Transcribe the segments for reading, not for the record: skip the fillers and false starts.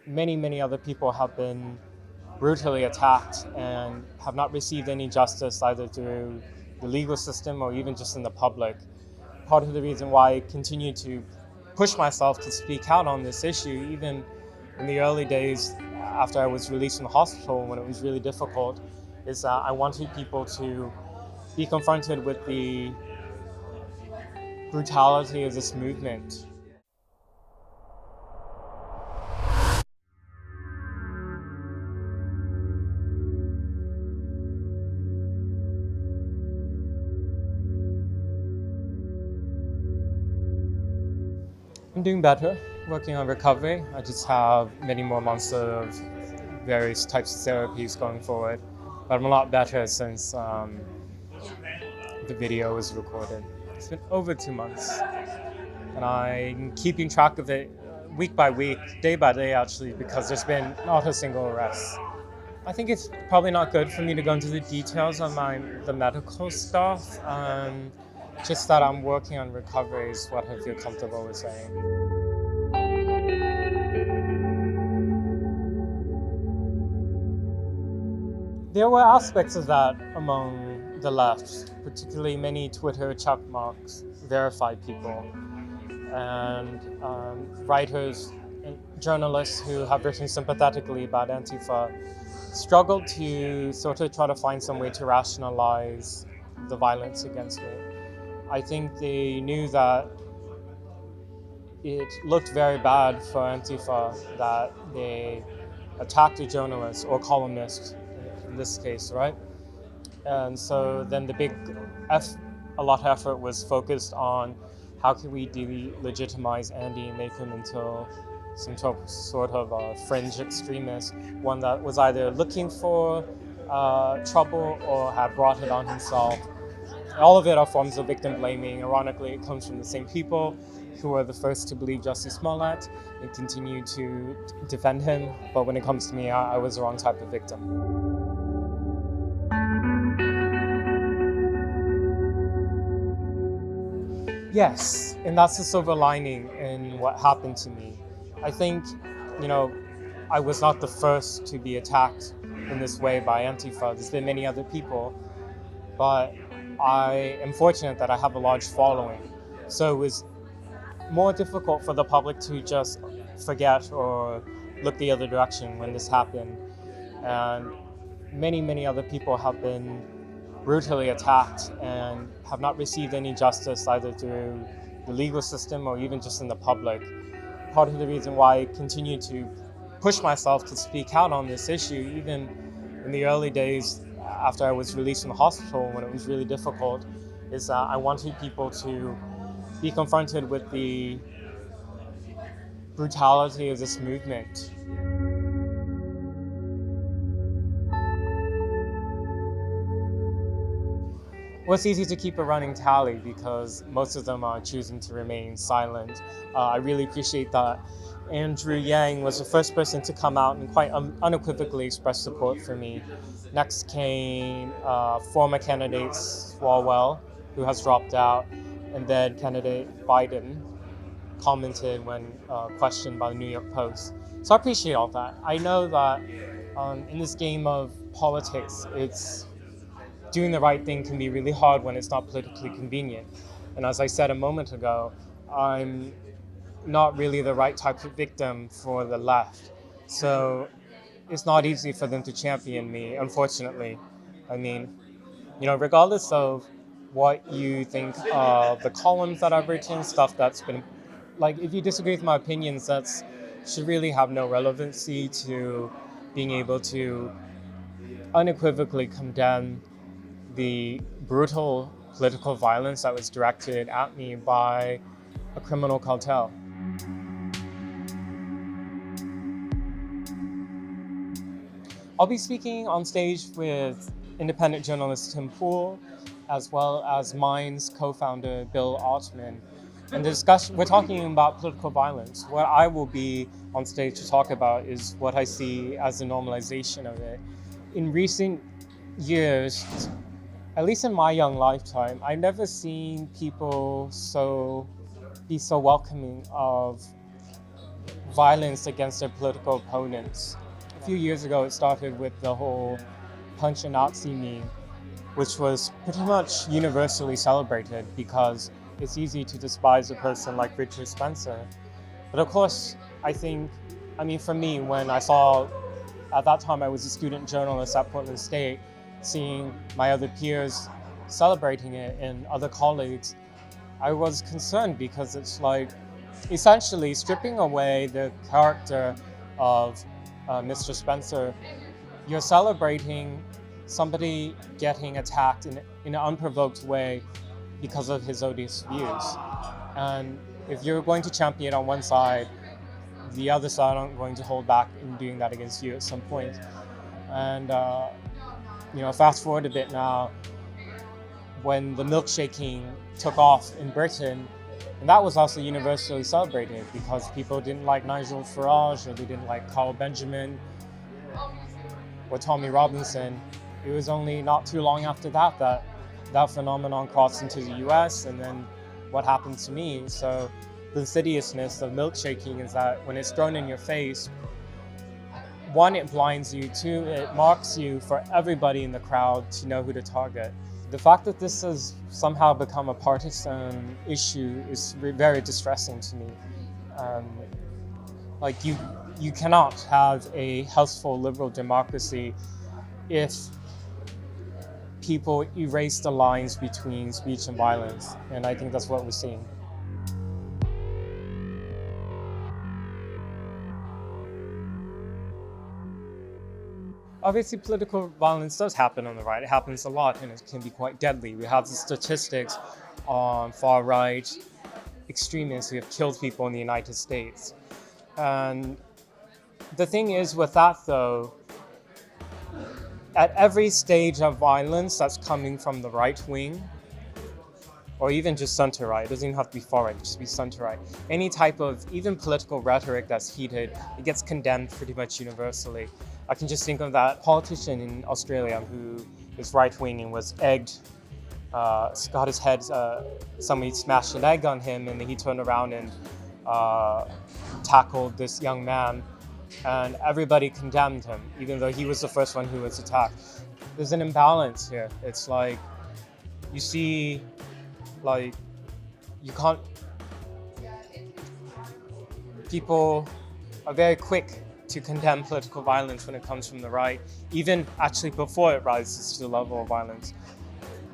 many other people have been brutally attacked and have not received any justice either through the legal system or even just in the public. Part of the reason why I continue to push myself to speak out on this issue, even in the early days after I was released from the hospital when it was really difficult, is that I wanted people to be confronted with the brutality of this movement. I'm doing better, working on recovery. I just have many more months of various types of therapies going forward. But I'm a lot better since the video was recorded. It's been over 2 months, and I'm keeping track of it week by week, day by day actually, because there's been not a single arrest. I think it's probably not good for me to go into the details of the medical stuff. Just that I'm working on recovery is what I feel comfortable with saying. There were aspects of that among the left, particularly many Twitter checkmarks, verified people, and writers and journalists who have written sympathetically about Antifa struggled to sort of try to find some way to rationalize the violence against it. I think they knew that it looked very bad for Antifa that they attacked a journalist or columnist in this case, right? And so then a lot of effort was focused on how can we delegitimize Andy and make him into some sort of a fringe extremist, one that was either looking for trouble or had brought it on himself. All of it are forms of victim blaming. Ironically, it comes from the same people who were the first to believe Justice Smollett and continue to defend him. But when it comes to me, I was the wrong type of victim. Yes, and that's the silver lining in what happened to me. I think, I was not the first to be attacked in this way by Antifa. There's been many other people, but I am fortunate that I have a large following. So it was more difficult for the public to just forget or look the other direction when this happened. And many other people have been brutally attacked and have not received any justice either through the legal system or even just in the public. Part of the reason why I continue to push myself to speak out on this issue, even in the early days after I was released from the hospital when it was really difficult, is that I wanted people to be confronted with the brutality of this movement. Well, it's easy to keep a running tally because most of them are choosing to remain silent. I really appreciate that Andrew Yang was the first person to come out and quite unequivocally express support for me. Next came former candidate Swalwell, who has dropped out, and then candidate Biden commented when questioned by the New York Post. So I appreciate all that. I know that in this game of politics, doing the right thing can be really hard when it's not politically convenient. And as I said a moment ago, I'm not really the right type of victim for the left. So it's not easy for them to champion me, unfortunately. I mean, regardless of what you think of the columns that I've written, stuff that's been, if you disagree with my opinions, that should really have no relevancy to being able to unequivocally condemn the brutal political violence that was directed at me by a criminal cartel. I'll be speaking on stage with independent journalist Tim Poole, as well as Mind's co-founder Bill Altman. And we're talking about political violence. What I will be on stage to talk about is what I see as the normalization of it. In recent years, at least in my young lifetime, I've never seen people be so welcoming of violence against their political opponents. A few years ago, it started with the whole punch a Nazi meme, which was pretty much universally celebrated because it's easy to despise a person like Richard Spencer. But of course, for me, when I saw, at that time I was a student journalist at Portland State, seeing my other peers celebrating it and other colleagues, I was concerned because it's like essentially stripping away the character of Mr. Spencer. You're celebrating somebody getting attacked in an unprovoked way because of his odious views. And if you're going to champion on one side, the other side aren't going to hold back in doing that against you at some point. And fast forward a bit now, when the milkshaking took off in Britain, and that was also universally celebrated because people didn't like Nigel Farage or they didn't like Carl Benjamin or Tommy Robinson. It was only not too long after that phenomenon crossed into the US, and then what happened to me. So the insidiousness of milkshaking is that when it's thrown in your face, one, it blinds you, two, it marks you for everybody in the crowd to know who to target. The fact that this has somehow become a partisan issue is very distressing to me. You cannot have a healthful liberal democracy if people erase the lines between speech and violence, and I think that's what we're seeing. Obviously, political violence does happen on the right. It happens a lot, and it can be quite deadly. We have the statistics on far-right extremists who have killed people in the United States. And the thing is with that, though, at every stage of violence that's coming from the right wing, or even just center-right, it doesn't even have to be far-right, it just be center-right. Any type of, even political rhetoric that's heated, it gets condemned pretty much universally. I can just think of that politician in Australia who is right-wing and was egged, got his head, somebody smashed an egg on him, and then he turned around and tackled this young man, and everybody condemned him, even though he was the first one who was attacked. There's an imbalance here. It's like, you see, like, you can't, people are very quick to condemn political violence when it comes from the right, even actually before it rises to the level of violence.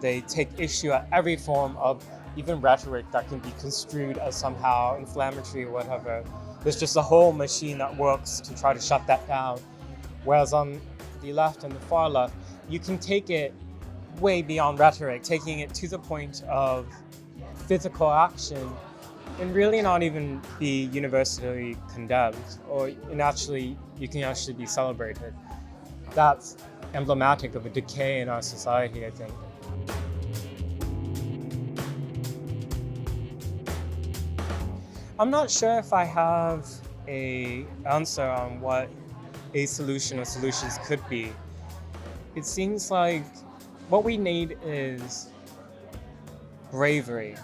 They take issue at every form of even rhetoric that can be construed as somehow inflammatory or whatever. There's just a whole machine that works to try to shut that down. Whereas on the left and the far left, you can take it way beyond rhetoric, taking it to the point of physical action and really not even be universally condemned, or you can actually be celebrated. That's emblematic of a decay in our society, I think. I'm not sure if I have an answer on what a solution or solutions could be. It seems like what we need is bravery.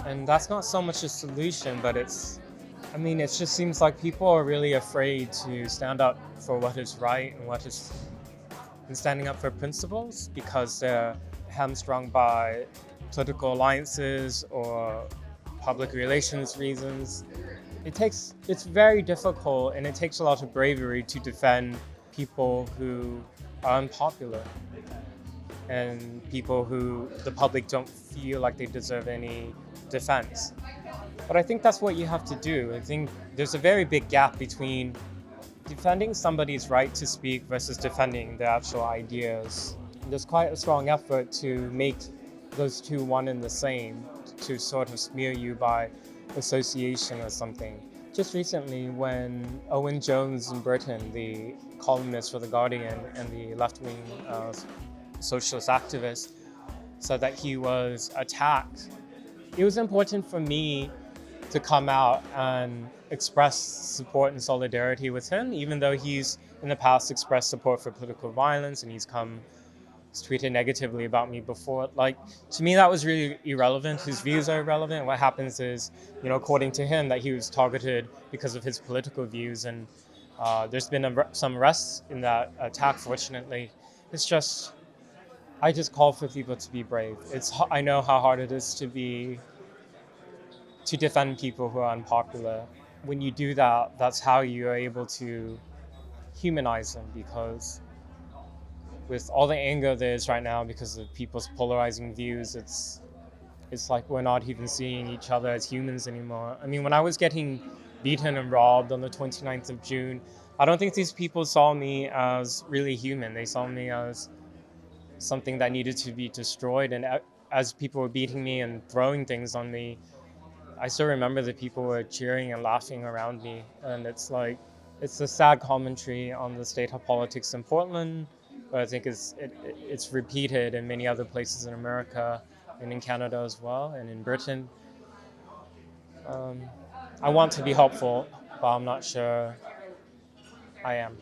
And that's not so much a solution, but it just seems like people are really afraid to stand up for what is right and standing up for principles because they're hamstrung by political alliances or public relations reasons. It's very difficult, and it takes a lot of bravery to defend people who are unpopular and people who the public don't feel like they deserve any defense. But I think that's what you have to do. I think there's a very big gap between defending somebody's right to speak versus defending their actual ideas. There's quite a strong effort to make those two one and the same, to sort of smear you by association or something. Just recently, when Owen Jones in Britain, the columnist for The Guardian and the left-wing socialist activist, said that he was attacked, it was important for me to come out and express support and solidarity with him, even though he's in the past expressed support for political violence and he's come tweeted negatively about me before. Like, to me, that was really irrelevant. His views are irrelevant. What happens is, according to him, that he was targeted because of his political views, and there's been some arrests in that attack, fortunately. It's just, I just call for people to be brave. I know how hard it is to defend people who are unpopular. When you do that, that's how you are able to humanize them, because with all the anger there is right now because of people's polarizing views, it's like we're not even seeing each other as humans anymore. I mean, when I was getting beaten and robbed on the 29th of June, I don't think these people saw me as really human. They saw me as something that needed to be destroyed. And as people were beating me and throwing things on me, I still remember the people were cheering and laughing around me. And it's like, it's a sad commentary on the state of politics in Portland, but I think it's repeated in many other places in America and in Canada as well, and in Britain. I want to be helpful, but I'm not sure I am.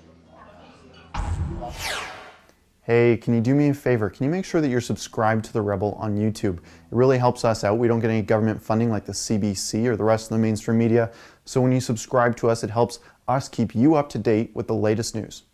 Hey, can you do me a favor? Can you make sure that you're subscribed to The Rebel on YouTube? It really helps us out. We don't get any government funding like the CBC or the rest of the mainstream media. So when you subscribe to us, it helps us keep you up to date with the latest news.